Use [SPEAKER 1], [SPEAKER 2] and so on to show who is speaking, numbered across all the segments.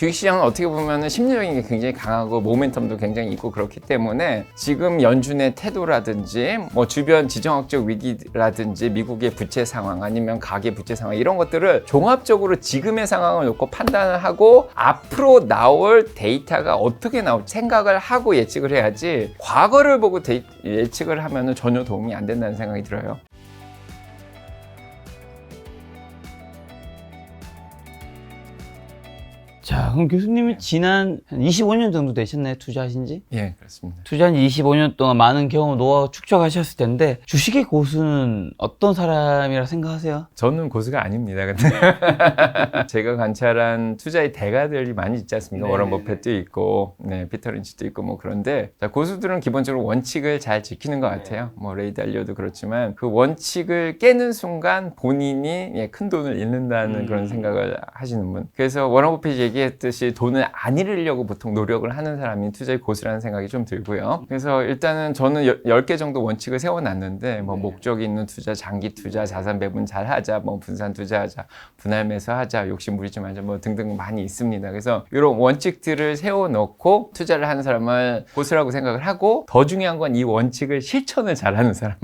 [SPEAKER 1] 주식시장은 어떻게 보면 심리적인 게 굉장히 강하고 모멘텀도 굉장히 있고 그렇기 때문에 지금 연준의 태도라든지 뭐 주변 지정학적 위기라든지 미국의 부채 상황 아니면 가계 부채 상황 이런 것들을 종합적으로 지금의 상황을 놓고 판단을 하고 앞으로 나올 데이터가 어떻게 나올지 생각을 하고 예측을 해야지 과거를 보고 예측을 하면 전혀 도움이 안 된다는 생각이 들어요.
[SPEAKER 2] 자, 그럼 교수님이 지난 한 25년 정도 되셨나요? 투자하신 지?
[SPEAKER 1] 예, 그렇습니다.
[SPEAKER 2] 투자한 지 25년 동안 많은 경험, 노하우 축적하셨을 텐데 주식의 고수는 어떤 사람이라 생각하세요?
[SPEAKER 1] 저는 고수가 아닙니다. 근데 제가 관찰한 투자의 대가들이 많이 있지 않습니까?
[SPEAKER 2] 네,
[SPEAKER 1] 워런 버핏도 있고, 네, 피터 린치도 있고 뭐 그런데 자, 고수들은 기본적으로 원칙을 잘 지키는 것 같아요. 뭐 레이 달리오도 그렇지만 그 원칙을 깨는 순간 본인이 큰 돈을 잃는다는 그런 생각을 하시는 분. 그래서 워런 버핏이 얘기했듯이 돈을 안 잃으려고 보통 노력을 하는 사람이 투자의 고수라는 생각이 좀 들고요. 그래서 일단은 저는 10개 정도 원칙을 세워놨는데 뭐 목적이 있는 투자, 장기 투자, 자산 배분 잘 하자, 뭐 분산 투자하자, 분할 매수하자, 욕심 부리지 말자 뭐 등등 많이 있습니다. 그래서 이런 원칙들을 세워놓고 투자를 하는 사람을 고수라고 생각을 하고 더 중요한 건 이 원칙을 실천을 잘하는 사람.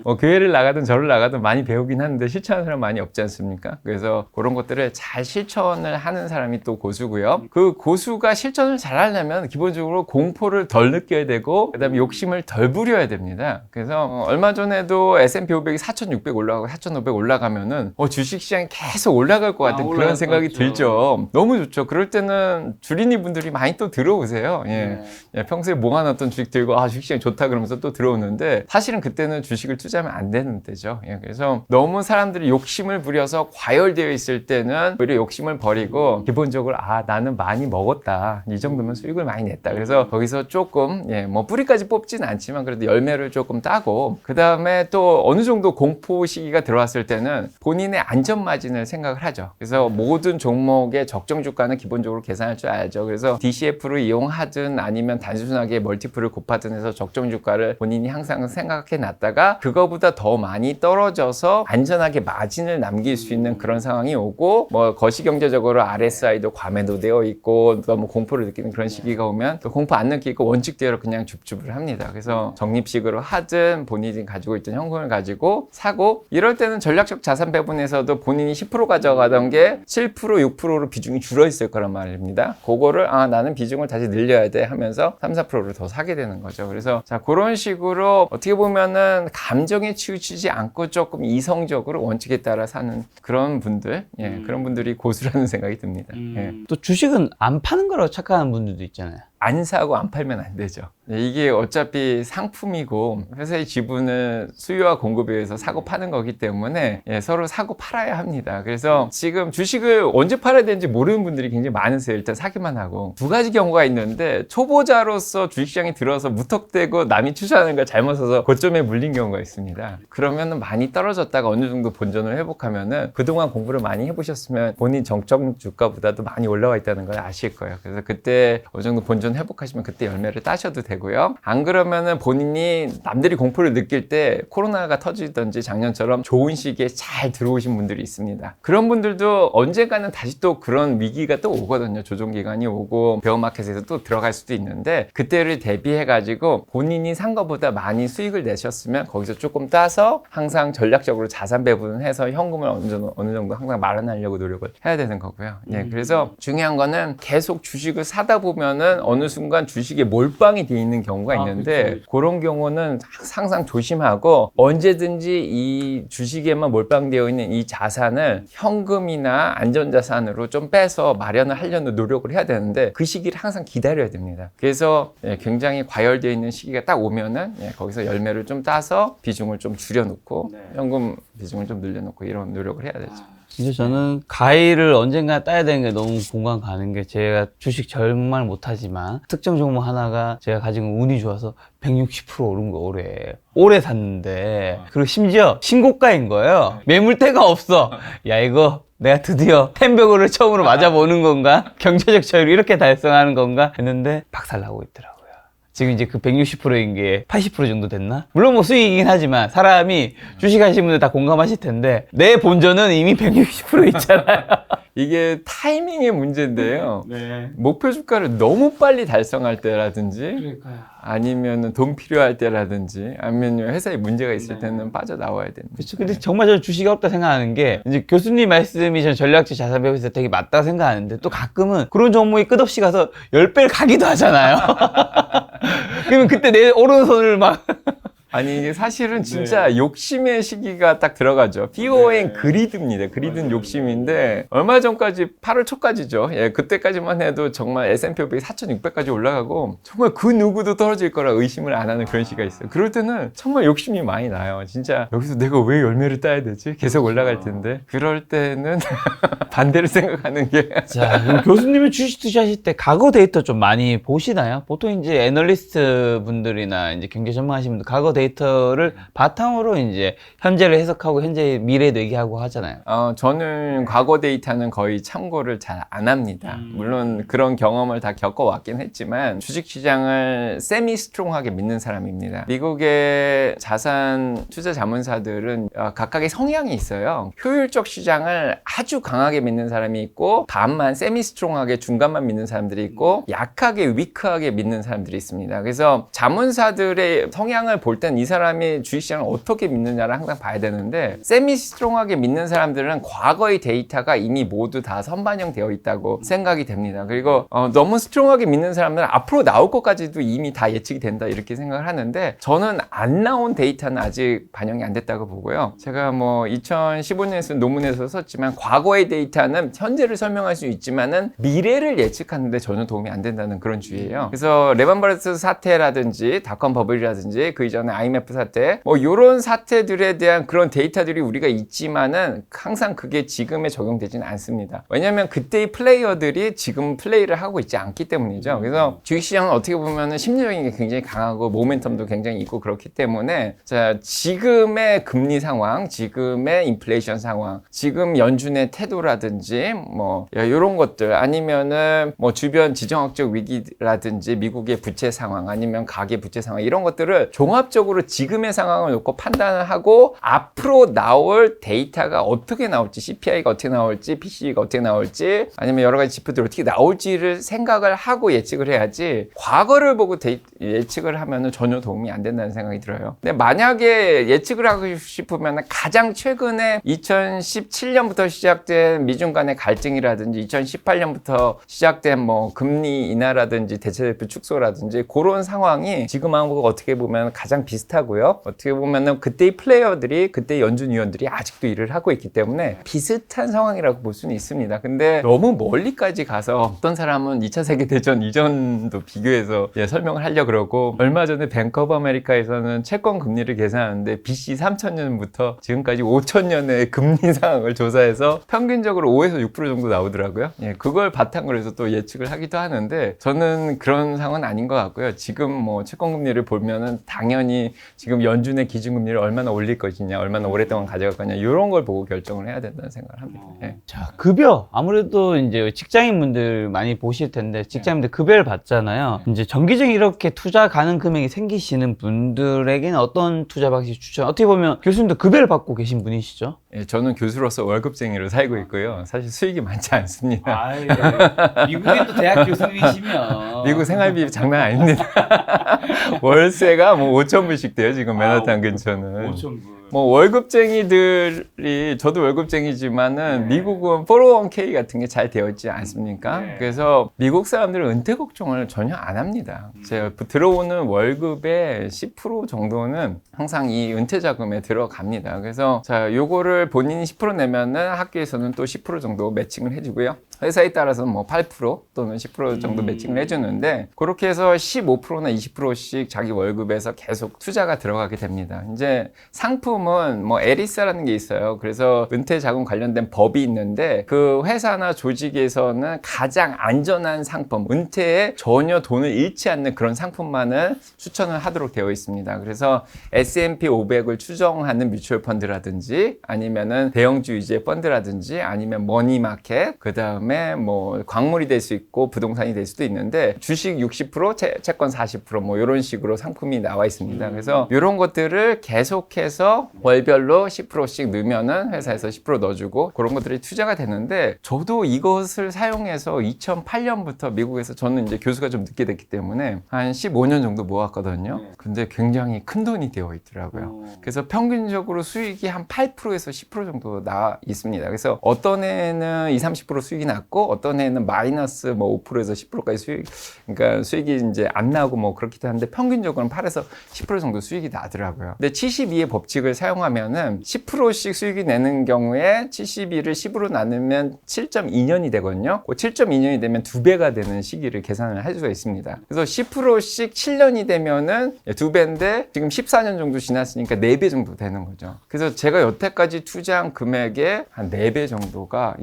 [SPEAKER 1] 뭐 교회를 나가든 절을 나가든 많이 배우긴 하는데 실천하는 사람 많이 없지 않습니까? 그래서 그런 것들을 잘 실천을 하는 사람이 또 고수고요. 그 고수가 실천을 잘 하려면 기본적으로 공포를 덜 느껴야 되고 그다음에 욕심을 덜 부려야 됩니다. 그래서 얼마 전에도 S&P 500이 4,600 올라가고 4,500 올라가면은 주식시장이 계속 올라갈 것 같은 그런 생각이 들죠. 너무 좋죠. 그럴 때는 주린이 분들이 많이 또 들어오세요. 예. 예, 평소에 모아놨던 주식 들고 주식시장이 좋다 그러면서 또 들어오는데 사실은 그때는 주식을 투자하면 안 되는 때죠. 예, 그래서 너무 사람들이 욕심을 부려서 과열되어 있을 때는 오히려 욕심을 버리고 기본적으로 나는 많이 먹었다. 이 정도면 수익을 많이 냈다. 그래서 거기서 조금 뭐 뿌리까지 뽑지는 않지만 그래도 열매를 조금 따고 그 다음에 또 어느 정도 공포 시기가 들어왔을 때는 본인의 안전 마진을 생각을 하죠. 그래서 모든 종목의 적정 주가는 기본적으로 계산할 줄 알죠. 그래서 DCF를 이용하든 아니면 단순하게 멀티플을 곱하든 해서 적정 주가를 본인이 항상 생각해 놨다가 그거보다 더 많이 떨어져서 안전하게 마진을 남길 수 있는 그런 상황이 오고 뭐 거시경제적으로 RSI도 과매도되어 있고 너무 공포를 느끼는 그런 시기가 오면 또 공포 안 느끼고 원칙대로 그냥 줍줍을 합니다. 그래서 적립식으로 하든 본인이 가지고 있던 현금을 가지고 사고 이럴 때는 전략적 자산 배분에서도 본인이 10% 가져가던 게 7%, 6%로 비중이 줄어 있을 거란 말입니다. 그거를 나는 비중을 다시 늘려야 돼 하면서 3, 4%를 더 사게 되는 거죠. 그래서 자 그런 식으로 어떻게 보면은 감정에 치우치지 않고 조금 이성적으로 원칙에 따라 사는 그런 분들, 그런 분들이 고수라는 생각이 듭니다. 예.
[SPEAKER 2] 또 주식은 안 파는 거라고 착각하는 분들도 있잖아요.
[SPEAKER 1] 안 사고 안 팔면 안 되죠. 이게 어차피 상품이고 회사의 지분을 수요와 공급에 의해서 사고 파는 거기 때문에 서로 사고 팔아야 합니다. 그래서 지금 주식을 언제 팔아야 되는지 모르는 분들이 굉장히 많으세요. 일단 사기만 하고. 두 가지 경우가 있는데 초보자로서 주식시장에 들어서 무턱대고 남이 투자하는 걸 잘못 사서 고점에 물린 경우가 있습니다. 그러면 많이 떨어졌다가 어느 정도 본전을 회복하면은 그동안 공부를 많이 해보셨으면 본인 정점 주가보다도 많이 올라와 있다는 걸 아실 거예요. 그래서 그때 어느 정도 본전 회복하시면 그때 열매를 따셔도 되고요. 안 그러면은 본인이 남들이 공포를 느낄 때 코로나가 터지든지 작년처럼 좋은 시기에 잘 들어오신 분들이 있습니다. 그런 분들도 언젠가는 다시 또 그런 위기가 또 오거든요. 조정기간이 오고 베어마켓에서 또 들어갈 수도 있는데 그때를 대비해가지고 본인이 산 것보다 많이 수익을 내셨으면 거기서 조금 따서 항상 전략적으로 자산 배분을 해서 현금을 어느 정도 항상 마련하려고 노력을 해야 되는 거고요. 그래서 중요한 거는 계속 주식을 사다 보면은 어느 순간 주식에 몰빵이 돼 있는 경우가 있는데 그쵸. 그런 경우는 항상 조심하고 언제든지 이 주식에만 몰빵되어 있는 이 자산을 현금이나 안전자산으로 좀 빼서 마련을 하려는 노력을 해야 되는데 그 시기를 항상 기다려야 됩니다. 그래서 굉장히 과열되어 있는 시기가 딱 오면은 거기서 열매를 좀 따서 비중을 좀 줄여놓고 현금 비중을 좀 늘려놓고 이런 노력을 해야 되죠.
[SPEAKER 2] 진짜 저는 가위를 언젠가 따야 되는 게 너무 공감 가는 게 제가 주식 정말 못하지만 특정 종목 하나가 제가 가진 운이 좋아서 160% 오른 거 올해 샀는데 그리고 심지어 신고가인 거예요. 매물대가 없어. 야 이거 내가 드디어 햄버거를 처음으로 맞아보는 건가? 경제적 자유를 이렇게 달성하는 건가? 했는데 박살나고 있더라고요. 지금 이제 그 160%인 게 80% 정도 됐나? 물론 뭐 수익이긴 하지만 사람이 주식하시는 분들 다 공감하실 텐데 내 본전은 이미 160% 있잖아요.
[SPEAKER 1] 이게 타이밍의 문제인데요.
[SPEAKER 2] 네.
[SPEAKER 1] 목표 주가를 너무 빨리 달성할 때라든지
[SPEAKER 2] 그러니까요.
[SPEAKER 1] 아니면 돈 필요할 때라든지 아니면 회사에 문제가 있을 때는 빠져나와야 됩니다.
[SPEAKER 2] 그렇죠. 근데 정말 저는 주식이 없다 생각하는 게 이제 교수님 말씀이 전 전략적 자산 배우에서 되게 맞다 생각하는데 또 가끔은 그런 종목이 끝없이 가서 10배를 가기도 하잖아요. 그러면 그때 내 오른손을 막
[SPEAKER 1] 아니 이게 사실은 진짜 욕심의 시기가 딱 들어가죠. PON 그리드입니다. 그리드는 욕심인데 얼마 전까지 8월 초까지죠. 예, 그때까지만 해도 정말 S&P 500이 4,600까지 올라가고 정말 그 누구도 떨어질 거라 의심을 안 하는 그런 시기가 있어요. 그럴 때는 정말 욕심이 많이 나요. 진짜 여기서 내가 왜 열매를 따야 되지? 계속 올라갈 텐데. 그럴 때는 반대를 생각하는 게
[SPEAKER 2] 자, 그럼 교수님이 주식 투자하실 때 과거 데이터 좀 많이 보시나요? 보통 이제 애널리스트 분들이나 이제 경제 전문하시는 분들 과거 데이터를 바탕으로 이제 현재를 해석하고 현재 미래도 얘기하고 하잖아요.
[SPEAKER 1] 저는 과거 데이터는 거의 참고를 잘 안 합니다. 물론 그런 경험을 다 겪어왔긴 했지만 주식시장을 세미 스트롱하게 믿는 사람입니다. 미국의 자산 투자 자문사들은 각각의 성향이 있어요. 효율적 시장을 아주 강하게 믿는 사람이 있고 반만 세미 스트롱하게 중간만 믿는 사람들이 있고 약하게 위크하게 믿는 사람들이 있습니다. 그래서 자문사들의 성향을 볼 땐 이 사람이 주식시장을 어떻게 믿느냐를 항상 봐야 되는데 세미 스트롱하게 믿는 사람들은 과거의 데이터가 이미 모두 다 선반영되어 있다고 생각이 됩니다. 그리고 너무 스트롱하게 믿는 사람들은 앞으로 나올 것까지도 이미 다 예측이 된다 이렇게 생각을 하는데 저는 안 나온 데이터는 아직 반영이 안 됐다고 보고요. 제가 뭐 2015년에 논문에서 썼지만 과거의 데이터는 현재를 설명할 수 있지만은 미래를 예측하는데 전혀 도움이 안 된다는 그런 주의예요. 그래서 레만 브라더스 사태라든지 닷컴 버블이라든지 그 이전에 IMF 사태 뭐 이런 사태들에 대한 그런 데이터들이 우리가 있지만은 항상 그게 지금에 적용되지는 않습니다. 왜냐하면 그때의 플레이어들이 지금 플레이를 하고 있지 않기 때문이죠. 그래서 주식시장은 어떻게 보면은 심리적인 게 굉장히 강하고 모멘텀도 굉장히 있고 그렇기 때문에 자 지금의 금리 상황, 지금의 인플레이션 상황, 지금 연준의 태도라든지 뭐 이런 것들 아니면은 뭐 주변 지정학적 위기라든지 미국의 부채 상황 아니면 가계 부채 상황 이런 것들을 종합적으로 지금의 상황을 놓고 판단을 하고 앞으로 나올 데이터가 어떻게 나올지 CPI가 어떻게 나올지 PCE가 어떻게 나올지 아니면 여러 가지 지표들이 어떻게 나올지를 생각을 하고 예측을 해야지 과거를 보고 예측을 하면은 전혀 도움이 안 된다는 생각이 들어요. 근데 만약에 예측을 하고 싶으면 가장 최근에 2017년부터 시작된 미중 간의 갈등이라든지 2018년부터 시작된 뭐 금리 인하라든지 대체대표 축소라든지 그런 상황이 지금하고 어떻게 보면 가장 비슷하고요. 어떻게 보면은 그때의 플레이어들이 그때 연준 위원들이 아직도 일을 하고 있기 때문에 비슷한 상황이라고 볼 수는 있습니다. 근데 너무 멀리까지 가서 어떤 사람은 2차 세계대전 이전도 비교해서 설명을 하려고 그러고 얼마 전에 뱅크 오브 아메리카에서는 채권 금리를 계산하는데 BC 3000년부터 지금까지 5000년의 금리 상황을 조사해서 평균적으로 5에서 6% 정도 나오더라고요. 그걸 바탕으로 해서 또 예측을 하기도 하는데 저는 그런 상황은 아닌 것 같고요. 지금 뭐 채권 금리를 보면은 당연히 지금 연준의 기준금리를 얼마나 올릴 것이냐, 얼마나 오랫동안 가져갈 거냐 이런 걸 보고 결정을 해야 된다는 생각을 합니다.
[SPEAKER 2] 자, 급여. 아무래도 이제 직장인분들 많이 보실 텐데 직장인들 급여를 받잖아요. 이제 정기적인 이렇게 투자 가능 금액이 생기시는 분들에게는 어떤 투자 방식 추천? 어떻게 보면 교수님도 급여를 받고 계신 분이시죠?
[SPEAKER 1] 저는 교수로서 월급쟁이로 살고 있고요. 사실 수익이 많지 않습니다.
[SPEAKER 2] 아유, 미국에 또 대학 교수님이시면
[SPEAKER 1] 미국 생활비 장난 아닙니다. 월세가 뭐 5,000불씩 돼요. 지금 맨하탄 근처는.
[SPEAKER 2] 5,000불.
[SPEAKER 1] 뭐 월급쟁이들이 저도 월급쟁이지만은 미국은 401k 같은 게 잘 되어 있지 않습니까? 그래서 미국 사람들은 은퇴 걱정을 전혀 안 합니다. 제가 들어오는 월급의 10% 정도는 항상 이 은퇴 자금에 들어갑니다. 그래서 자, 요거를 본인이 10% 내면은 학교에서는 또 10% 정도 매칭을 해주고요. 회사에 따라서는 뭐 8% 또는 10% 정도 매칭을 해주는데 그렇게 해서 15%나 20%씩 자기 월급에서 계속 투자가 들어가게 됩니다. 이제 상품은 뭐 에리스라는 게 있어요. 그래서 은퇴 자금 관련된 법이 있는데 그 회사나 조직에서는 가장 안전한 상품, 은퇴에 전혀 돈을 잃지 않는 그런 상품만을 추천을 하도록 되어 있습니다. 그래서 S&P 500을 추정하는 뮤추얼 펀드라든지 아니면은 대형주 위주의 펀드라든지 아니면 머니마켓, 그 다음에 그다음에 뭐 광물이 될 수 있고 부동산이 될 수도 있는데 주식 60%, 채권 40% 이런 식으로 상품이 나와 있습니다. 그래서 이런 것들을 계속해서 월별로 10%씩 넣으면은 회사에서 10% 넣어주고 그런 것들이 투자가 되는데 저도 이것을 사용해서 2008년부터 미국에서 저는 이제 교수가 좀 늦게 됐기 때문에 한 15년 정도 모았거든요. 근데 굉장히 큰 돈이 되어 있더라고요. 그래서 평균적으로 수익이 한 8%에서 10% 정도 나와 있습니다. 그래서 어떤 해에는 20, 30% 수익이 났고 어떤 해에는 마이너스 뭐 5%에서 10%까지 그러니까 수익이 이제 안 나고 뭐 그렇기도 한데 평균적으로는 8에서 10% 정도 수익이 나더라고요. 근데 72의 법칙을 사용하면은 10%씩 수익이 내는 경우에 72를 10으로 나누면 7.2년이 되거든요. 그 7.2년이 되면 2배가 되는 시기를 계산을 할 수가 있습니다. 그래서 10%씩 7년이 되면은 2배인데 지금 14년 정도 지났으니까 4배 정도 되는 거죠. 그래서 제가 여태까지 투자한 금액의 한 4배 정도가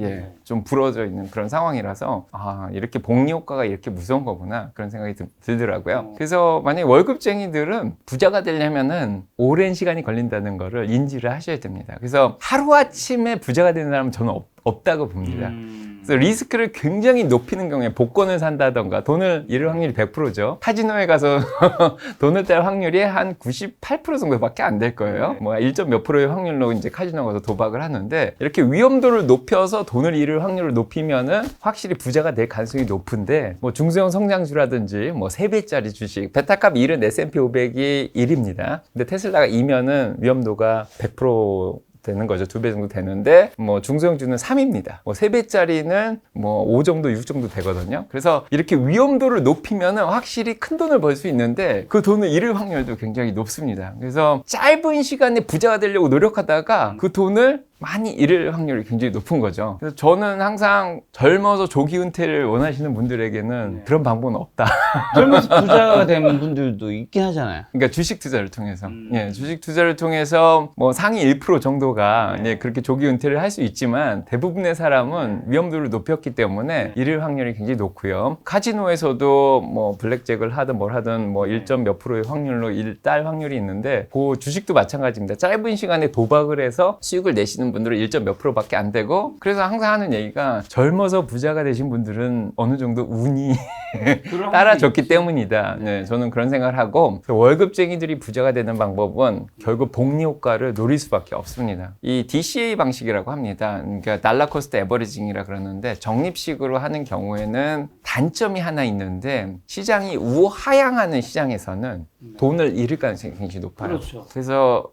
[SPEAKER 1] 좀 불어져 있는 그런 상황이라서 이렇게 복리 효과가 이렇게 무서운 거구나 그런 생각이 들더라고요. 그래서 만약에 월급쟁이들은 부자가 되려면은 오랜 시간이 걸린다는 거를 인지를 하셔야 됩니다. 그래서 하루아침에 부자가 되는 사람은 저는 없다고 봅니다. 그래서 리스크를 굉장히 높이는 경우에 복권을 산다던가 돈을 잃을 확률이 100%죠. 카지노에 가서 돈을 뗄 확률이 한 98% 정도밖에 안 될 거예요. 뭐 1점 몇 프로의 확률로 이제 카지노 가서 도박을 하는데 이렇게 위험도를 높여서 돈을 잃을 확률을 높이면은 확실히 부자가 될 가능성이 높은데 뭐 중소형 성장주라든지 뭐 3배짜리 주식 베타값 1은 S&P 500이 1입니다. 근데 테슬라가 2면은 위험도가 100% 되는 거죠. 2배 정도 되는데 뭐 중소형주는 3입니다. 뭐 3배짜리는 뭐 5 정도, 6 정도 되거든요. 그래서 이렇게 위험도를 높이면은 확실히 큰 돈을 벌 수 있는데 그 돈을 잃을 확률도 굉장히 높습니다. 그래서 짧은 시간에 부자가 되려고 노력하다가 그 돈을 많이 잃을 확률이 굉장히 높은 거죠. 그래서 저는 항상 젊어서 조기 은퇴를 원하시는 분들에게는 그런 방법은 없다.
[SPEAKER 2] 젊어서 부자가 된 분들도 있긴 하잖아요.
[SPEAKER 1] 그러니까 주식 투자를 통해서. 주식 투자를 통해서 뭐 상위 1% 정도가 그렇게 조기 은퇴를 할 수 있지만 대부분의 사람은 위험도를 높였기 때문에 잃을 확률이 굉장히 높고요. 카지노에서도 뭐 블랙잭을 하든 뭘 하든 뭐 1점 몇 프로의 확률로 딸 확률이 있는데 그 주식도 마찬가지입니다. 짧은 시간에 도박을 해서 수익을 내시는 분들은 1점 몇 프로밖에 안 되고 그래서 항상 하는 얘기가 젊어서 부자가 되신 분들은 어느 정도 운이 따라줬기 때문이다. 저는 그런 생각을 하고 월급쟁이들이 부자가 되는 방법은 결국 복리 효과를 노릴 수밖에 없습니다. 이 DCA 방식이라고 합니다. 그러니까 달러 코스트 에버리징이라 그러는데 적립식으로 하는 경우에는 단점이 하나 있는데 시장이 우하향하는 시장에서는 돈을 잃을 가능성이 굉장히 높아요.
[SPEAKER 2] 그렇죠.
[SPEAKER 1] 그래서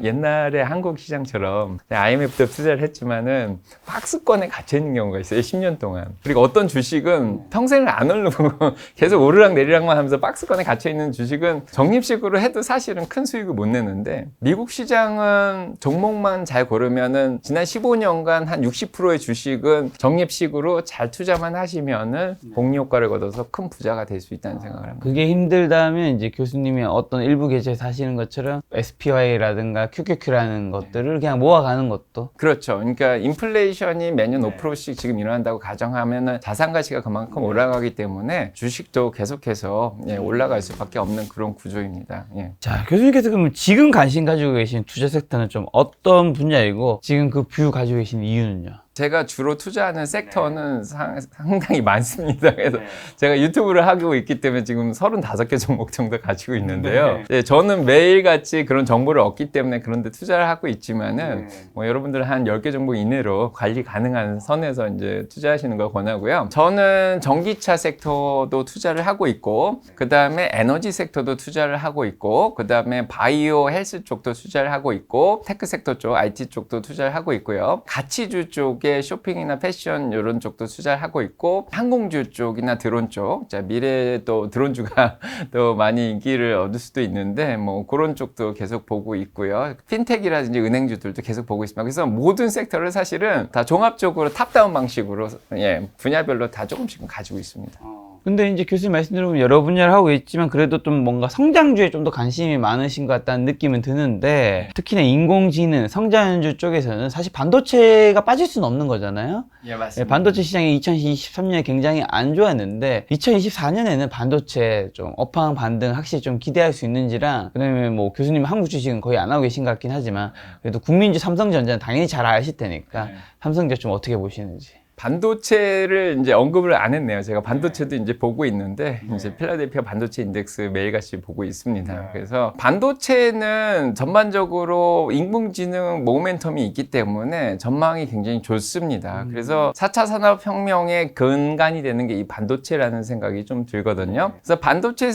[SPEAKER 1] 옛날에 한국 시장처럼 IMF 때 투자를 했지만은 박스권에 갇혀 있는 경우가 있어요. 10년 동안. 그리고 어떤 주식은 평생을 안 오르고 계속 오르락 내리락만 하면서 박스권에 갇혀 있는 주식은 적립식으로 해도 사실은 큰 수익을 못 내는데 미국 시장은 종목만 잘 고르면은 지난 15년간 한 60%의 주식은 적립식으로 잘 투자만 하시면은 복리 효과를 거둬서 큰 부자가 될 수 있다는 생각을 합니다.
[SPEAKER 2] 그게 힘들다면 이제 교수님이 어떤 일부 계좌에서 하시는 것처럼 SPY라든가 QQQ라는 것들을 그냥 모아가는 것도
[SPEAKER 1] 그렇죠. 그러니까 인플레이션이 매년 5%씩 지금 일어난다고 가정하면은 자산 가치가 그만큼 올라가기 때문에 주식도 계속해서 올라갈 수밖에 없는 그런 구조입니다.
[SPEAKER 2] 자, 교수님께서 그러면 지금 관심 가지고 계신 투자 섹터는 좀 어떤 분야이고 지금 그 뷰 가지고 계신 이유는요?
[SPEAKER 1] 제가 주로 투자하는 섹터는 상당히 많습니다. 그래서 제가 유튜브를 하고 있기 때문에 지금 35개 종목 정도 가지고 있는데요. 저는 매일같이 그런 정보를 얻기 때문에 그런 데 투자를 하고 있지만은 뭐 여러분들 한 10개 종목 이내로 관리 가능한 선에서 이제 투자하시는 걸 권하고요. 저는 전기차 섹터도 투자를 하고 있고 그 다음에 에너지 섹터도 투자를 하고 있고 그 다음에 바이오 헬스 쪽도 투자를 하고 있고 테크 섹터 쪽, IT 쪽도 투자를 하고 있고요. 가치주 쪽에 쇼핑이나 패션 이런 쪽도 투자를 하고 있고 항공주 쪽이나 드론 쪽, 자 미래에 또 드론주가 또 많이 인기를 얻을 수도 있는데 뭐 그런 쪽도 계속 보고 있고요. 핀텍이라든지 은행주들도 계속 보고 있습니다. 그래서 모든 섹터를 사실은 다 종합적으로 탑다운 방식으로 분야별로 다 조금씩 가지고 있습니다.
[SPEAKER 2] 근데 이제 교수님 말씀 들어보면 여러 분야를 하고 있지만 그래도 좀 뭔가 성장주에 좀 더 관심이 많으신 것 같다는 느낌은 드는데 특히나 인공지능, 성장주 쪽에서는 사실 반도체가 빠질 수는 없는 거잖아요.
[SPEAKER 1] 맞습니다.
[SPEAKER 2] 반도체 시장이 2023년에 굉장히 안 좋았는데 2024년에는 반도체 좀 업황 반등 확실히 좀 기대할 수 있는지랑 그다음에 뭐 교수님 한국 주식은 거의 안 하고 계신 것 같긴 하지만 그래도 국민주 삼성전자는 당연히 잘 아실 테니까 삼성전자 좀 어떻게 보시는지.
[SPEAKER 1] 반도체를 이제 언급을 안 했네요. 제가 반도체도 이제 보고 있는데 이제 필라델피아 반도체 인덱스 매일같이 보고 있습니다. 그래서 반도체는 전반적으로 인공지능 모멘텀이 있기 때문에 전망이 굉장히 좋습니다. 그래서 4차 산업혁명의 근간이 되는 게 이 반도체라는 생각이 좀 들거든요. 그래서 반도체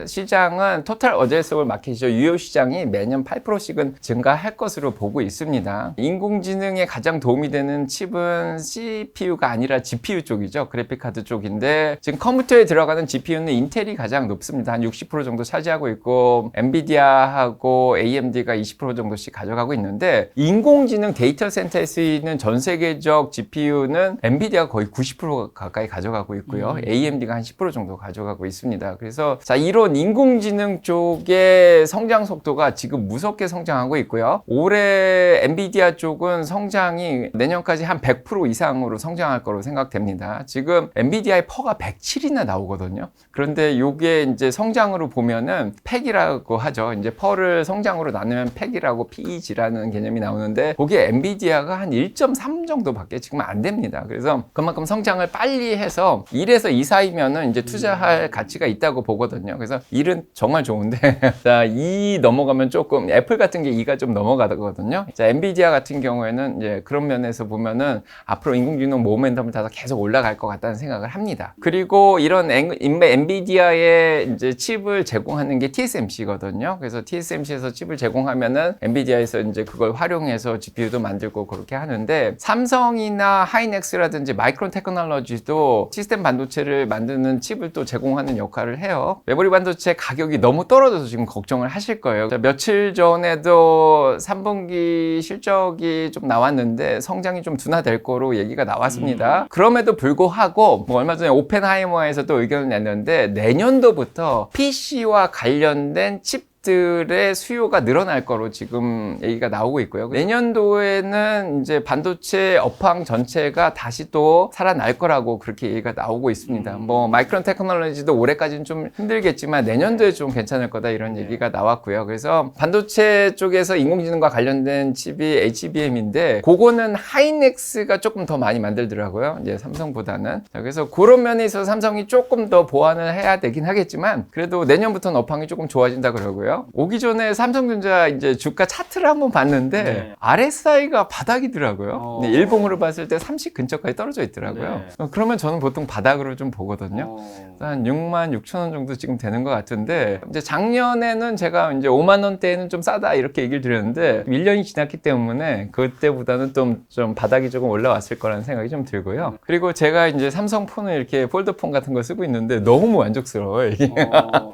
[SPEAKER 1] 시장은 토탈 어드레서블 마켓이죠. 유효 시장이 매년 8%씩은 증가할 것으로 보고 있습니다. 인공지능에 가장 도움이 되는 칩은 CPU가 아니라 GPU 쪽이죠. 그래픽카드 쪽인데 지금 컴퓨터에 들어가는 GPU는 인텔이 가장 높습니다. 한 60% 정도 차지하고 있고 엔비디아하고 AMD가 20% 정도씩 가져가고 있는데 인공지능 데이터 센터에 쓰이는 전 세계적 GPU는 엔비디아가 거의 90% 가까이 가져가고 있고요. AMD가 한 10% 정도 가져가고 있습니다. 그래서 자, 이런 인공지능 쪽의 성장 속도가 지금 무섭게 성장하고 있고요. 올해 엔비디아 쪽은 성장이 내년까지 한 100% 이상으로 성장할 거로 생각됩니다. 지금 엔비디아의 퍼가 107이나 나오거든요. 그런데 이게 이제 성장으로 보면은 팩이라고 하죠. 이제 퍼를 성장으로 나누면 팩이라고 PEG라는 개념이 나오는데 거기에 엔비디아가 한 1.3 정도밖에 지금 안 됩니다. 그래서 그만큼 성장을 빨리 해서 1에서 2 사이면은 이제 투자할 가치가 있다고 보거든요. 그래서 1은 정말 좋은데 자, 2 넘어가면 조금 애플 같은 게 2가 좀 넘어가거든요. 자, 엔비디아 같은 경우에는 이제 그런 면에서 보면은 앞으로 인공지능 모멘텀을 타서 계속 올라갈 것 같다는 생각을 합니다. 그리고 이런 엔비디아의 이제 칩을 제공하는 게 TSMC거든요. 그래서 TSMC에서 칩을 제공하면은 엔비디아에서 이제 그걸 활용해서 GPU도 만들고 그렇게 하는데 삼성이나 하이넥스라든지 마이크론 테크놀로지도 시스템 반도체를 만드는 칩을 또 제공하는 역할을 해요. 메모리 반도체 가격이 너무 떨어져서 지금 걱정을 하실 거예요. 자, 며칠 전에도 3분기 실적이 좀 나왔는데 성장이 좀 둔화될 거로 얘기가 나왔습니다. 그럼에도 불구하고 뭐 얼마 전에 오펜하이머에서도 의견을 냈는데 내년도부터 PC와 관련된 칩들의 수요가 늘어날 거로 지금 얘기가 나오고 있고요. 내년도에는 이제 반도체 업황 전체가 다시 또 살아날 거라고 그렇게 얘기가 나오고 있습니다. 뭐 마이크론 테크놀로지도 올해까지는 좀 힘들겠지만 내년도에 좀 괜찮을 거다 이런 얘기가 나왔고요. 그래서 반도체 쪽에서 인공지능과 관련된 칩이 HBM인데 그거는 하이넥스가 조금 더 많이 만들더라고요. 이제 삼성보다는. 자, 그래서 그런 면에 있어서 삼성이 조금 더 보완을 해야 되긴 하겠지만 그래도 내년부터는 업황이 조금 좋아진다 그러고요. 오기 전에 삼성전자 이제 주가 차트를 한번 봤는데 RSI가 바닥이더라고요. 일봉으로 봤을 때 30 근처까지 떨어져 있더라고요. 그러면 저는 보통 바닥으로 좀 보거든요. 한 6만 6천 원 정도 지금 되는 것 같은데 이제 작년에는 제가 이제 5만 원대에는 좀 싸다 이렇게 얘기를 드렸는데 1년이 지났기 때문에 그때보다는 좀 바닥이 조금 올라왔을 거라는 생각이 좀 들고요. 그리고 제가 이제 삼성 폰을 이렇게 폴더폰 같은 거 쓰고 있는데 너무 만족스러워요 이게.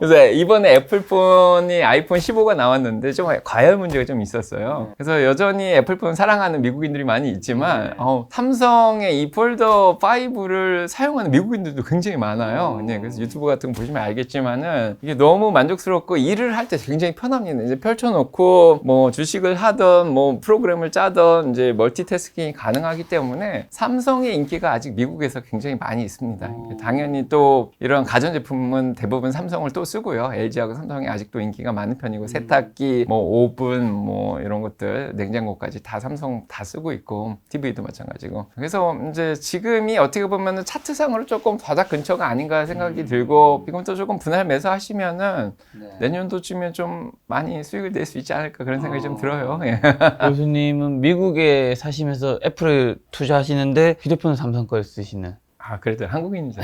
[SPEAKER 1] 그래서 이번에 애플폰이 아이폰 15가 나왔는데 좀 과열 문제가 좀 있었어요. 그래서 여전히 애플폰 사랑하는 미국인들이 많이 있지만 삼성의 이 폴더 5를 사용하는 미국인들도 굉장히 많아요. 그래서 유튜브 같은 거 보시면 알겠지만은 이게 너무 만족스럽고 일을 할 때 굉장히 편합니다. 이제 펼쳐놓고 뭐 주식을 하던 뭐 프로그램을 짜던 이제 멀티태스킹이 가능하기 때문에 삼성의 인기가 아직 미국에서 굉장히 많이 있습니다. 당연히 또 이런 가전제품은 대부분 삼성을 또 쓰고요. LG하고 삼성이 아직도 인기가 많은 편이고 세탁기, 뭐 오븐, 뭐 이런 것들, 냉장고까지 다 삼성 다 쓰고 있고 TV도 마찬가지고. 그래서 이제 지금이 어떻게 보면은 차트상으로 조금 바닥 근처가 아닌가 생각이 들고 지금부터 조금 분할 매수하시면은 내년도쯤에 좀 많이 수익을 낼 수 있지 않을까 그런 생각이 좀 들어요. 예.
[SPEAKER 2] 교수님은 미국에 사시면서 애플을 투자하시는데 휴대폰은 삼성 걸 쓰시는.
[SPEAKER 1] 아, 그래도 한국인이죠.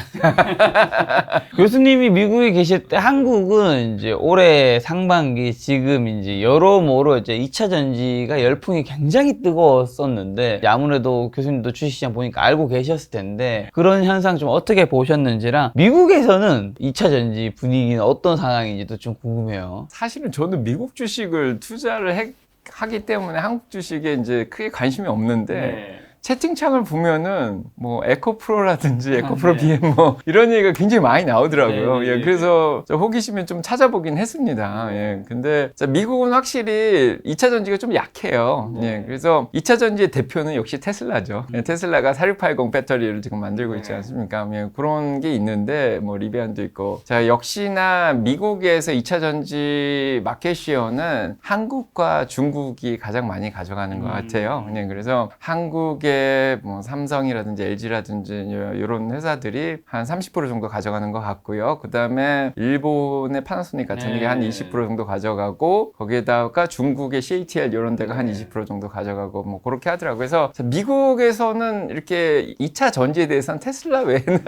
[SPEAKER 2] 교수님이 미국에 계실 때 한국은 이제 올해 상반기 지금 이제 여러모로 이제 2차 전지가 열풍이 굉장히 뜨거웠었는데 아무래도 교수님도 주식시장 보니까 알고 계셨을 텐데 그런 현상 좀 어떻게 보셨는지랑 미국에서는 2차 전지 분위기는 어떤 상황인지도 좀 궁금해요.
[SPEAKER 1] 사실은 저는 미국 주식을 투자를 하기 때문에 한국 주식에 이제 크게 관심이 없는데 채팅창을 보면은 뭐 에코프로라든지 에코프로 BM 뭐 이런 얘기가 굉장히 많이 나오더라고요. 예, 그래서 저 호기심에 좀 찾아보긴 했습니다. 예, 근데 미국은 확실히 2차 전지가 좀 약해요. 예, 그래서 2차 전지의 대표는 역시 테슬라죠. 예, 테슬라가 4680 배터리를 지금 만들고 있지 않습니까? 예, 그런 게 있는데 뭐 리비안도 있고. 자, 역시나 미국에서 2차 전지 마켓시어는 한국과 중국이 가장 많이 가져가는 것 같아요. 예, 그래서 한국의 미국의 뭐 삼성이라든지 LG라든지 이런 회사들이 한 30% 정도 가져가는 것 같고요. 그 다음에 일본의 파나소닉 같은 게 한 20% 정도 가져가고 거기에다가 중국의 CATL 이런 데가 한 20% 정도 가져가고 뭐 그렇게 하더라고요. 그래서 미국에서는 이렇게 2차 전지에 대해서는 테슬라 외에는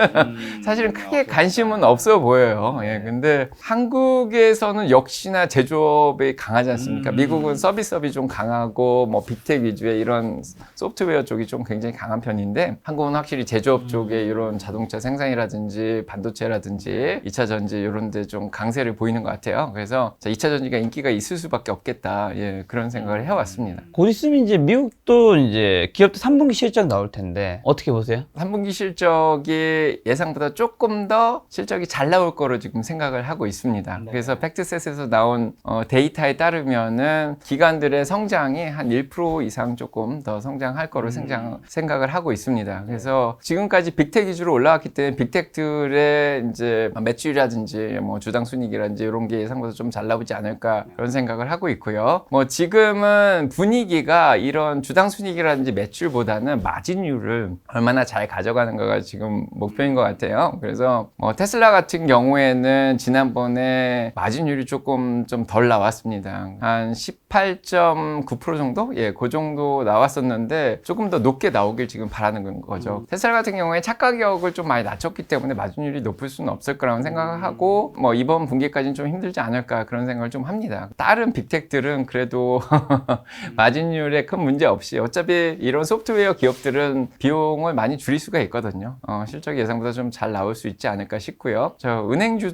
[SPEAKER 1] 사실은 크게 관심은 없어 보여요. 예, 근데 한국에서는 역시나 제조업이 강하지 않습니까? 미국은 서비스업이 좀 강하고 뭐 빅텍 위주의 이런 소프트웨어 쪽이 좀 굉장히 강한 편인데 한국은 확실히 제조업 쪽에 이런 자동차 생산이라든지 반도체라든지 2차 전지 이런 데 좀 강세를 보이는 것 같아요. 그래서 2차 전지가 인기가 있을 수밖에 없겠다. 예, 그런 생각을 해왔습니다.
[SPEAKER 2] 곧 있으면 이제 미국도 이제 기업도 3분기 실적 나올 텐데 어떻게 보세요?
[SPEAKER 1] 3분기 실적이 예상보다 조금 더 실적이 잘 나올 거로 지금 생각을 하고 있습니다. 그래서 팩트셋에서 나온 데이터에 따르면은 기관들의 성장이 한 1% 이상 조금 더 성장할 거로 생각을 하고 있습니다. 그래서 지금까지 빅텍 위주로 올라왔기 때문에 빅텍들의 이제 매출이라든지 뭐 주당 순이익이라든지 이런 게 예상보다 좀 잘 나오지 않을까 그런 생각을 하고 있고요. 뭐 지금은 분위기가 이런 주당 순이익이라든지 매출보다는 마진율을 얼마나 잘 가져가는 거가 지금 목표인 것 같아요. 그래서 뭐 테슬라 같은 경우에는 지난번에 마진율이 조금 좀 덜 나왔습니다. 한 18.9% 정도? 예, 그 정도 나왔었는데 조금 더 높게 나오길 지금 바라는 거죠. 테슬라 같은 경우에 차 가격을 좀 많이 낮췄기 때문에 마진율이 높을 수는 없을 거라고 생각을 하고 뭐 이번 분기까지는 좀 힘들지 않을까 그런 생각을 좀 합니다. 다른 빅텍들은 그래도 마진율에 큰 문제 없이 어차피 이런 소프트웨어 기업들은 비용을 많이 줄일 수가 있거든요. 실적이 예상보다 좀 잘 나올 수 있지 않을까 싶고요.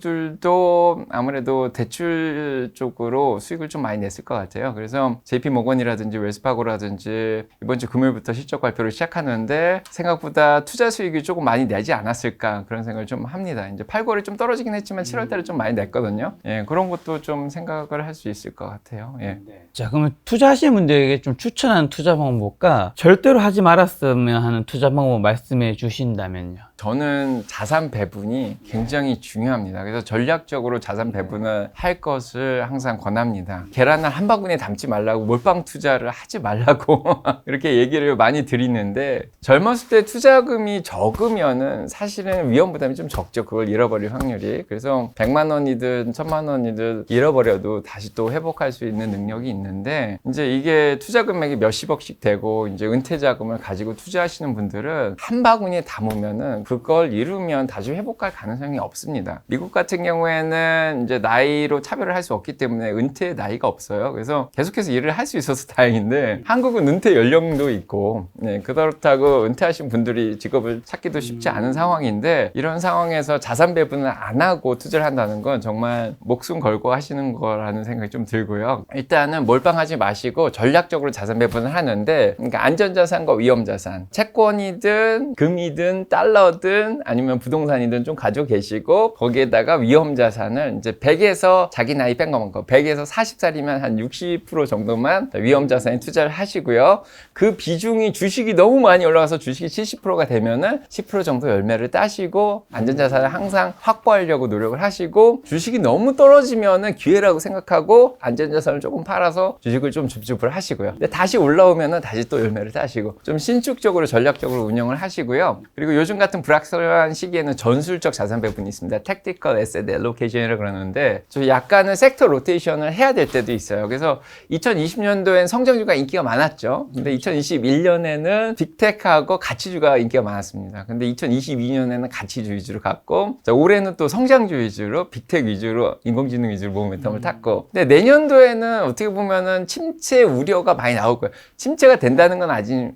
[SPEAKER 1] 은행주들도 아무래도 대출 쪽으로 수익을 좀 많이 냈을 것 같아요. 그래서 JP 모건이라든지 웰스파고라든지 이번 주 금요일부터 실적 발표를 시작하는데 생각보다 투자 수익이 조금 많이 내지 않았을까 그런 생각을 좀 합니다. 이제 8월에 좀 떨어지긴 했지만 7월 달에 좀 많이 냈거든요. 예, 그런 것도 좀 생각을 할 수 있을 것 같아요. 예.
[SPEAKER 2] 자, 그러면 투자하시는 분들에게 좀 추천하는 투자 방법과 절대로 하지 말았으면 하는 투자 방법 말씀해 주신다면요.
[SPEAKER 1] 저는 자산 배분이 굉장히 중요합니다. 그래서 전략적으로 자산 배분을 할 것을 항상 권합니다. 계란을 한 바구니에 담지 말라고 몰빵 투자를 하지 말라고 이렇게 얘기를 많이 드리는데 젊었을 때 투자금이 적으면은 사실은 위험 부담이 좀 적죠. 그걸 잃어버릴 확률이. 그래서 100만 원이든 1000만 원이든 잃어버려도 다시 또 회복할 수 있는 능력이 있는데 이제 이게 투자 금액이 몇십억씩 되고 이제 은퇴 자금을 가지고 투자하시는 분들은 한 바구니에 담으면은 그걸 잃으면 다시 회복할 가능성이 없습니다. 미국 같은 경우에는 이제 나이로 차별을 할 수 없기 때문에 은퇴 나이가 없어요. 그래서 계속해서 일을 할 수 있어서 다행인데 한국은 은퇴 연령도 있고 네, 그렇다고 은퇴하신 분들이 직업을 찾기도 쉽지 않은 상황인데 이런 상황에서 자산 배분을 안 하고 투자를 한다는 건 정말 목숨 걸고 하시는 거라는 생각이 좀 들고요. 일단은 몰빵하지 마시고 전략적으로 자산 배분을 하는데 그러니까 안전자산과 위험자산 채권이든 금이든 달러든 아니면 부동산이든 좀 가지고 계시고 거기에다가 위험자산을 이제 100에서 자기 나이 뺀 것만큼 100에서 40살이면 한 60% 정도만 위험자산에 투자를 하시고요. 그 비중이 주식이 너무 많이 올라가서 주식이 70%가 되면은 10% 정도 열매를 따시고 안전자산을 항상 확보하려고 노력을 하시고 주식이 너무 떨어지면은 기회라고 생각하고 안전자산을 조금 팔아서 주식을 좀 줍줍을 하시고요. 근데 다시 올라오면은 다시 또 열매를 따시고 좀 신축적으로 전략적으로 운영을 하시고요. 그리고 요즘 같은 불확실한 시기에는 전술적 자산 배분이 있습니다. Tactical Asset Allocation이라고 그러는데 저 약간은 섹터 로테이션을 해야 될 때도 있어요. 그래서 2020년도엔 성장주가 인기가 많았죠. 근데 2021년에는 빅테크하고 가치주가 인기가 많았습니다. 근데 2022년에는 가치주 위주로 갔고 올해는 또 성장주 위주로 빅테크 위주로 인공지능 위주로 모멘텀을 탔고 근데 내년도에는 어떻게 보면은 침체 우려가 많이 나올 거예요. 침체가 된다는 건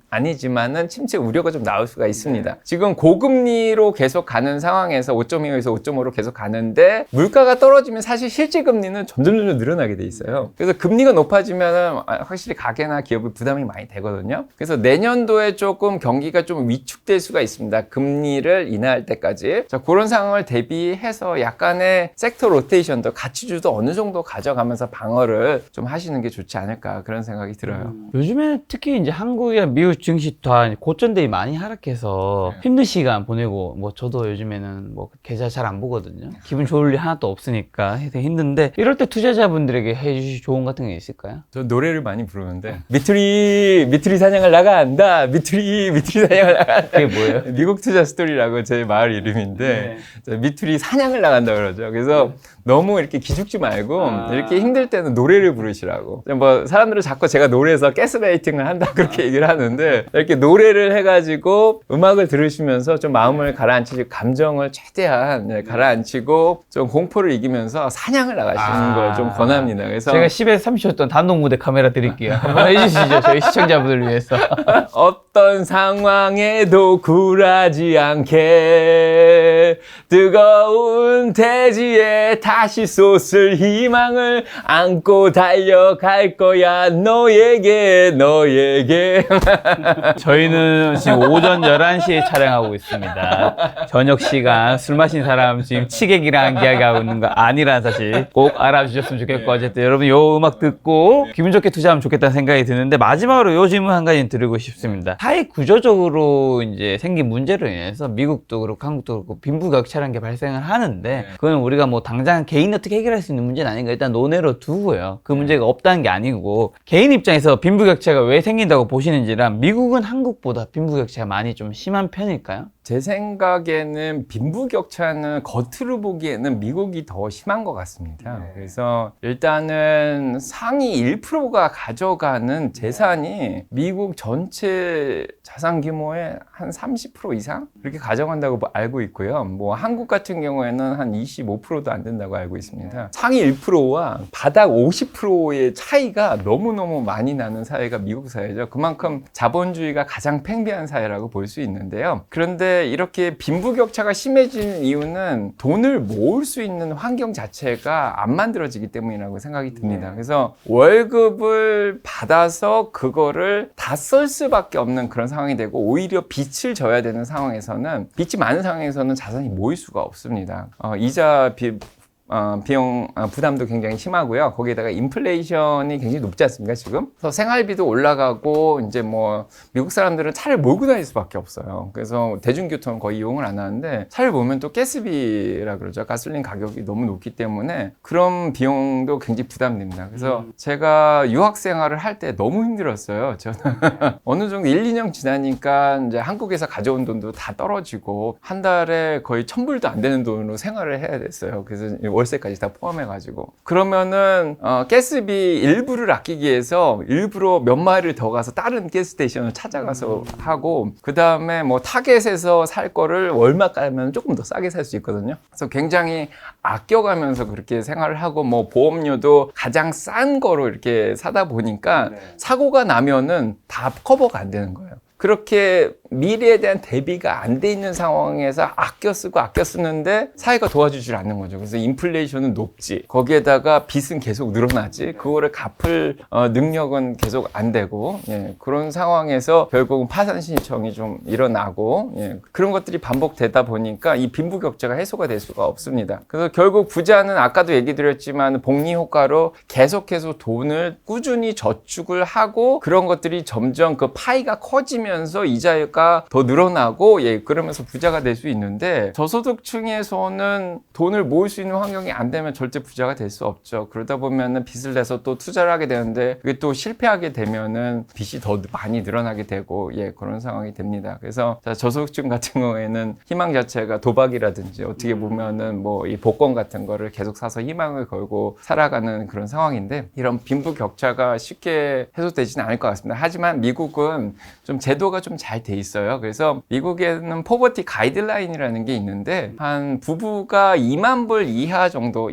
[SPEAKER 1] 아니지만은 침체 우려가 좀 나올 수가 있습니다. 지금 고금리로 계속 가는 상황에서 5.25에서 5.5로 계속 가는데 물가가 떨어지면 사실 실질 금리는 점점 늘어나게 돼 있어요. 그래서 금리가 높아지면 확실히 가게나 기업이 부담이 많이 되거든요. 그래서 내년도에 조금 경기가 좀 위축될 수가 있습니다. 금리를 인하할 때까지. 자, 그런 상황을 대비해서 약간의 섹터 로테이션도 가치주도 어느 정도 가져가면서 방어를 좀 하시는 게 좋지 않을까 그런 생각이 들어요.
[SPEAKER 2] 요즘에 특히 이제 한국이나 미국 증시 다 고점 대비 많이 하락해서 힘든 시간 보내고 뭐 저도 요즘에는 뭐 계좌 잘 안 보거든요. 기분 좋을 일 하나도 없으니까 되게 힘든데 이럴 때 투자자분들에게 해주실 조언 같은 게 있을까요?
[SPEAKER 1] 저 노래를 많이 부르는데 미투리 사냥을 나간다. 미투리 사냥을 나간다.
[SPEAKER 2] 그게 뭐예요?
[SPEAKER 1] 미국 투자 스토리라고 제 마을 이름인데 미투리 사냥을 나간다 그러죠. 그래서 너무 이렇게 기죽지 말고 이렇게 힘들 때는 노래를 부르시라고. 뭐 사람들은 자꾸 제가 노래에서 가스라이팅을 한다 그렇게 얘기를 하는데 이렇게 노래를 해가지고 음악을 들으시면서 좀 마음을 가라앉히고 감정을 최대한 가라앉히고 좀 공포를 이기면서 사냥을 나가시는 걸 좀 권합니다. 그래서
[SPEAKER 2] 제가 10에서 30초 단독무대 카메라 드릴게요. 한번 해주시죠. 저희 시청자분들을 위해서.
[SPEAKER 1] 어떤 상황에도 굴하지 않게 뜨거운 대지에 다시 쏟을 희망을 안고 달려갈 거야 너에게
[SPEAKER 2] 저희는 지금 오전 11시에 촬영하고 있습니다. 저녁 시간 술 마신 사람 지금 치객이랑 이야기하고 있는 거 아니라는 사실 꼭 알아주셨으면 좋겠고 어쨌든 여러분 요 음악 듣고 기분 좋게 투자하면 좋겠다는 생각이 드는데 마지막으로 요 질문 한 가지 드리고 싶습니다. 사회 구조적으로 이제 생긴 문제로 인해서 미국도 그렇고 한국도 그렇고 빈부격차라는 게 발생을 하는데 그건 우리가 뭐 당장 개인 어떻게 해결할 수 있는 문제는 아닌가 일단 논외로 두고요. 그 문제가 없다는 게 아니고 개인 입장에서 빈부격차가 왜 생긴다고 보시는지랑 미국은 한국보다 빈부격차가 많이 좀 심한 편일까요?
[SPEAKER 1] 제 생각에는 빈부격차는 겉으로 보기에는 미국이 더 심한 것 같습니다. 그래서 일단은 상위 1%가 가져가는 재산이 미국 전체 자산 규모의 한 30% 이상 이렇게 가져간다고 알고 있고요. 뭐 한국 같은 경우에는 한 25%도 안 된다고 알고 있습니다. 상위 1%와 바닥 50%의 차이가 너무너무 많이 나는 사회가 미국 사회죠. 그만큼 자본주의가 가장 팽배한 사회라고 볼 수 있는데요. 그런데 이렇게 빈부격차가 심해지는 이유는 돈을 모을 수 있는 환경 자체가 안 만들어지기 때문이라고 생각이 듭니다. 그래서 월급을 받아서 그거를 다 쓸 수밖에 없는 그런 상황이 되고 오히려 빚을 져야 되는 상황에서는 빚이 많은 상황에서는 자산이 모일 수가 없습니다. 이자 비용 부담도 굉장히 심하고요. 거기에다가 인플레이션이 굉장히 높지 않습니까, 지금? 그래서 생활비도 올라가고, 이제 뭐, 미국 사람들은 차를 몰고 다닐 수밖에 없어요. 그래서 대중교통은 거의 이용을 안 하는데, 차를 몰면 또 가스비라 그러죠. 가솔린 가격이 너무 높기 때문에, 그런 비용도 굉장히 부담됩니다. 그래서 제가 유학 생활을 할 때 너무 힘들었어요. 저는 어느 정도 1, 2년 지나니까 이제 한국에서 가져온 돈도 다 떨어지고, 한 달에 거의 1,000불도 안 되는 돈으로 생활을 해야 됐어요. 그래서 월세까지 다 포함해가지고 그러면은 가스비 일부를 아끼기 위해서 일부러 몇 마일을 더 가서 다른 가스스테이션을 찾아가서 하고 그 다음에 뭐 타겟에서 살 거를 월마 깔면 조금 더 싸게 살 수 있거든요. 그래서 굉장히 아껴가면서 그렇게 생활을 하고 뭐 보험료도 가장 싼 거로 이렇게 사다 보니까 사고가 나면은 다 커버가 안 되는 거예요. 그렇게 미래에 대한 대비가 안 돼 있는 상황에서 아껴 쓰는데 사회가 도와주질 않는 거죠. 그래서 인플레이션은 높지. 거기에다가 빚은 계속 늘어나지. 그거를 갚을 능력은 계속 안 되고 그런 상황에서 결국은 파산 신청이 좀 일어나고 그런 것들이 반복되다 보니까 이 빈부격차가 해소가 될 수가 없습니다. 그래서 결국 부자는 아까도 얘기 드렸지만 복리 효과로 계속해서 돈을 꾸준히 저축을 하고 그런 것들이 점점 그 파이가 커지면서 이자가 더 늘어나고 그러면서 부자가 될 수 있는데 저소득층에서는 돈을 모을 수 있는 환경이 안 되면 절대 부자가 될 수 없죠. 그러다 보면은 빚을 내서 또 투자를 하게 되는데 그게 또 실패하게 되면은 빚이 더 많이 늘어나게 되고 그런 상황이 됩니다. 그래서 저소득층 같은 경우에는 희망 자체가 도박이라든지 어떻게 보면은 뭐 이 복권 같은 거를 계속 사서 희망을 걸고 살아가는 그런 상황인데 이런 빈부격차가 쉽게 해소되지는 않을 것 같습니다. 하지만 미국은 좀 제도가 좀 잘 돼 있어요. 그래서 미국에는 포버티 가이드라인이라는 게 있는데 한 부부가 2만 불 이하 정도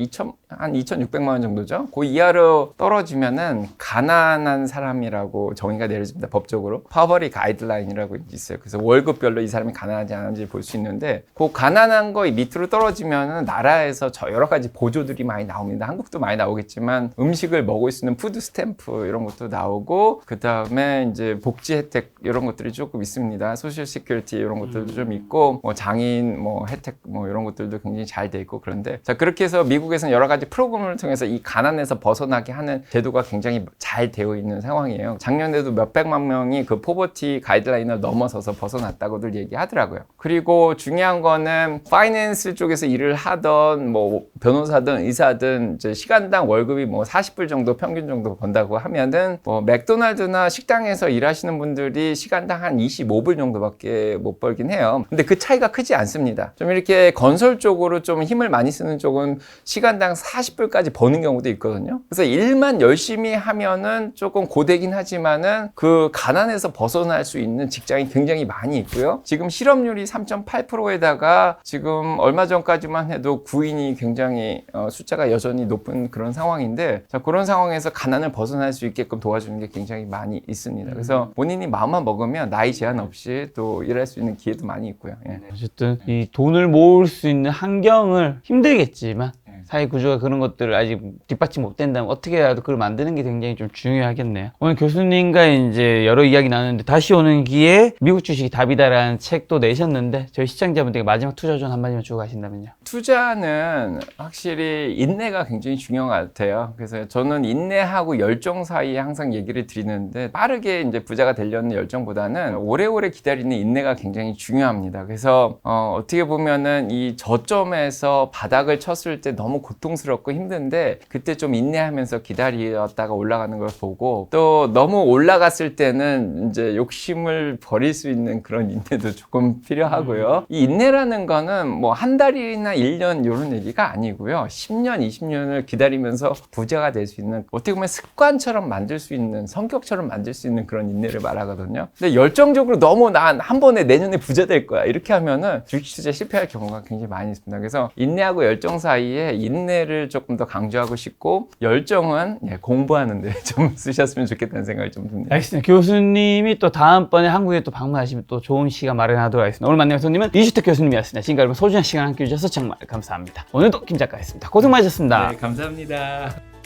[SPEAKER 1] 한 2,600만 원 정도죠. 그 이하로 떨어지면은 가난한 사람이라고 정의가 내려집니다. 법적으로. 포버티 가이드라인이라고 있어요. 그래서 월급별로 이 사람이 가난하지 않은지 볼 수 있는데 그 가난한 거 밑으로 떨어지면은 나라에서 여러 가지 보조들이 많이 나옵니다. 한국도 많이 나오겠지만 음식을 먹을 수 있는 푸드 스탬프 이런 것도 나오고 그다음에 이제 복지 혜택 이런 것들이 조금 있습니다. 소셜 시큐리티 이런 것들도 좀 있고 뭐 장애인 뭐 혜택 뭐 이런 것들도 굉장히 잘 돼 있고 그런데 그렇게 해서 미국에서는 여러 가지 가지 프로그램을 통해서 이 가난에서 벗어나게 하는 제도가 굉장히 잘 되어 있는 상황이에요. 작년에도 몇백만 명이 그 포버티 가이드라인을 넘어서서 벗어났다고들 얘기하더라고요. 그리고 중요한 거는 파이낸스 쪽에서 일을 하던 뭐 변호사든 의사든 이제 시간당 월급이 뭐 40불 정도 평균 정도 번다고 하면은 뭐 맥도날드나 식당에서 일하시는 분들이 시간당 한 25불 정도밖에 못 벌긴 해요. 근데 그 차이가 크지 않습니다. 좀 이렇게 건설 쪽으로 좀 힘을 많이 쓰는 쪽은 시간당 40불까지 버는 경우도 있거든요. 그래서 일만 열심히 하면은 조금 고되긴 하지만은 그 가난에서 벗어날 수 있는 직장이 굉장히 많이 있고요. 지금 실업률이 3.8%에다가 지금 얼마 전까지만 해도 구인이 굉장히 숫자가 여전히 높은 그런 상황인데, 자, 그런 상황에서 가난을 벗어날 수 있게끔 도와주는 게 굉장히 많이 있습니다. 그래서 본인이 마음만 먹으면 나이 제한 없이 또 일할 수 있는 기회도 많이 있고요. 예.
[SPEAKER 2] 어쨌든 이 돈을 모을 수 있는 환경을 힘들겠지만 사회 구조가 그런 것들을 아직 뒷받침 못 된다면 어떻게라도 그걸 만드는 게 굉장히 좀 중요하겠네요. 오늘 교수님과 이제 여러 이야기 나누는데 다시 오는 기회에 미국 주식이 답이다라는 책도 내셨는데 저희 시청자분들에게 마지막 투자 조언 한마디만 주고 가신다면요.
[SPEAKER 1] 투자는 확실히 인내가 굉장히 중요한 것 같아요. 그래서 저는 인내하고 열정 사이에 항상 얘기를 드리는데, 빠르게 이제 부자가 되려는 열정보다는 오래오래 기다리는 인내가 굉장히 중요합니다. 그래서 어떻게 보면은 이 저점에서 바닥을 쳤을 때 너무 고통스럽고 힘든데, 그때 좀 인내하면서 기다렸다가 올라가는 걸 보고, 또 너무 올라갔을 때는 이제 욕심을 버릴 수 있는 그런 인내도 조금 필요하고요. 이 인내라는 거는 뭐 한 달이나 1년 이런 얘기가 아니고요. 10년, 20년을 기다리면서 부자가 될 수 있는, 어떻게 보면 습관처럼 만들 수 있는, 성격처럼 만들 수 있는 그런 인내를 말하거든요. 근데 열정적으로 너무 난 한 번에 내년에 부자 될 거야, 이렇게 하면은 주식 투자 실패할 경우가 굉장히 많이 있습니다. 그래서 인내하고 열정 사이에 인내를 조금 더 강조하고 싶고, 열정은 공부하는 데 좀 쓰셨으면 좋겠다는 생각이 좀 듭니다.
[SPEAKER 2] 알겠습니다. 교수님이 또 다음번에 한국에 또 방문하시면 또 좋은 시간 마련하도록 하겠습니다. 오늘 만난 교수님은 이슈택 교수님이었습니다. 지금까지 여러분 소중한 시간 함께 해주셔서 정말 감사합니다. 오늘도 김 작가였습니다. 고생 많으셨습니다.
[SPEAKER 1] 네, 감사합니다.